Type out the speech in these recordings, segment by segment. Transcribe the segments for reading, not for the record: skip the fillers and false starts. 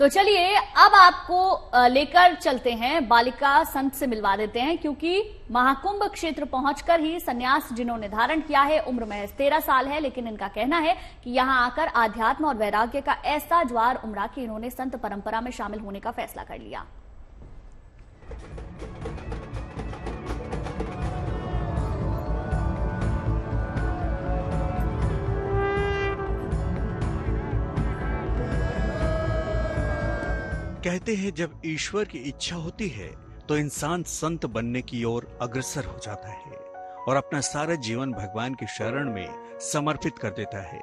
तो चलिए अब आपको लेकर चलते हैं बालिका संत से मिलवा देते हैं, क्योंकि महाकुंभ क्षेत्र पहुंचकर ही संन्यास जिन्होंने धारण किया है, उम्र महज 13 साल है, लेकिन इनका कहना है कि यहां आकर आध्यात्म और वैराग्य का ऐसा ज्वार उमड़ा कि इन्होंने संत परंपरा में शामिल होने का फैसला कर लिया। कहते हैं जब ईश्वर की इच्छा होती है तो इंसान संत बनने की ओर अग्रसर हो जाता है और अपना सारा जीवन भगवान की शरण में समर्पित कर देता है।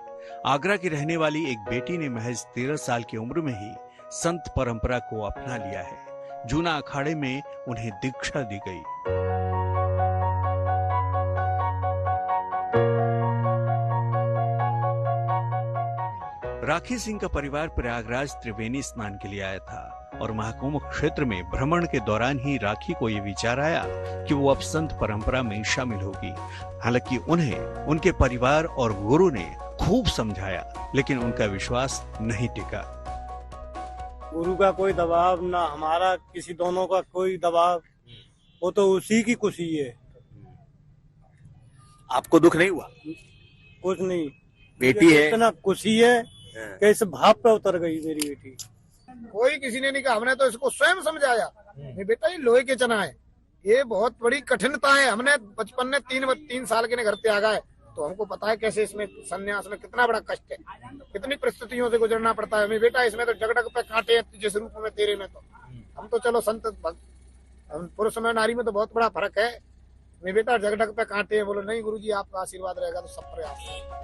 आगरा की रहने वाली एक बेटी ने महज 13 साल की उम्र में ही संत परंपरा को अपना लिया है। जूना अखाड़े में उन्हें दीक्षा दी गई। राखी सिंह का परिवार प्रयागराज त्रिवेणी स्नान के लिए आया था और महाकुंभ क्षेत्र में भ्रमण के दौरान ही राखी को यह विचार आया कि वो अब संत परंपरा में शामिल होगी। हालांकि उन्हें उनके परिवार और गुरु ने खूब समझाया, लेकिन उनका विश्वास नहीं टिका। गुरु का कोई दबाव ना हमारा, किसी दोनों का कोई दबाव, वो तो उसी की खुशी है। आपको दुख नहीं हुआ? कुछ नहीं, बेटी है, इतना खुशी है कि इस भाव पे उतर गई मेरी बेटी। कोई किसी ने नहीं कहा, हमने तो इसको स्वयं समझाया। नहीं बेटा, ये लोहे के चना है, ये बहुत बड़ी कठिनता है। हमने बचपन में 3 साल के घर त्यागा है, तो हमको पता है कैसे इसमें संन्यास में कितना बड़ा कष्ट है, कितनी परिस्थितियों से गुजरना पड़ता है। मेरे बेटा, इसमें तो जगड़क पे कांटे हैं, जिस रूप में तेरे में तो हम तो चलो संत, पुरुष में नारी में तो बहुत बड़ा फर्क है। मेरे बेटा जगड़क पे कांटे हैं, बोलो नहीं गुरुजी आपका आशीर्वाद रहेगा तो सब प्रयास।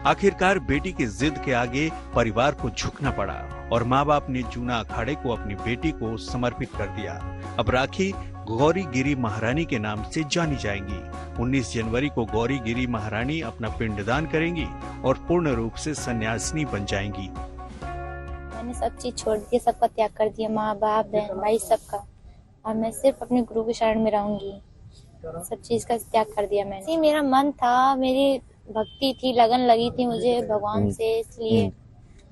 आखिरकार बेटी की जिद के आगे परिवार को झुकना पड़ा और माँ बाप ने जूना अखाड़े को अपनी बेटी को समर्पित कर दिया। अब राखी गौरी गिरी महारानी के नाम से जानी जाएंगी। 19 जनवरी को गौरी गिरी महारानी अपना पिंडदान करेंगी और पूर्ण रूप से सन्यासिनी बन जाएंगी। मैंने सब चीज छोड़ दी, सबका त्याग कर दिया, माँ बाप बहन भाई सबका, और मैं सिर्फ अपने गुरु के शरण में रहूंगी। सब चीज का त्याग कर दिया मैंने। मेरा मन था, मेरी भक्ति थी, लगन लगी थी मुझे भगवान से, इसलिए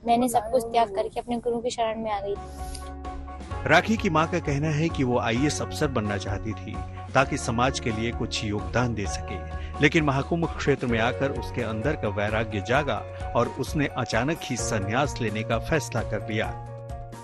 मैंने सब कुछ त्याग करके अपने गुरु की शरण में आ गई थी। राखी की मां का कहना है कि वो आईएएस अफसर बनना चाहती थी ताकि समाज के लिए कुछ योगदान दे सके, लेकिन महाकुंभ क्षेत्र में आकर उसके अंदर का वैराग्य जागा और उसने अचानक ही संन्यास लेने का फैसला कर लिया।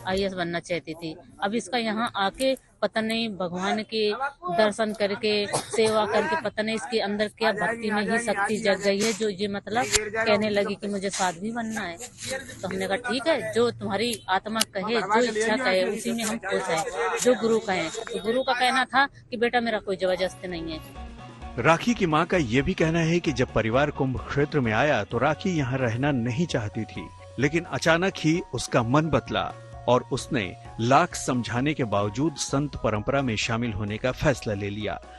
आईएएस बनना चाहती थी, अब इसका यहाँ आके पता नहीं भगवान के दर्शन करके सेवा करके पता नहीं इसके अंदर क्या भक्ति में ही शक्ति जग गई है, जो ये मतलब कहने लगी कि मुझे साध्वी बनना है। तो हमने कहा ठीक है, जो तुम्हारी आत्मा कहे, जो इच्छा कहे, उसी में हम खुश हैं, जो गुरु कहे। तो गुरु का कहना था कि बेटा मेरा कोई जबरदस्ती नहीं है। राखी की मां का यह भी कहना है कि जब परिवार कुंभ क्षेत्र में आया तो राखी यहाँ रहना नहीं चाहती थी, लेकिन अचानक ही उसका मन बदला और उसने लाख समझाने के बावजूद संत परंपरा में शामिल होने का फैसला ले लिया।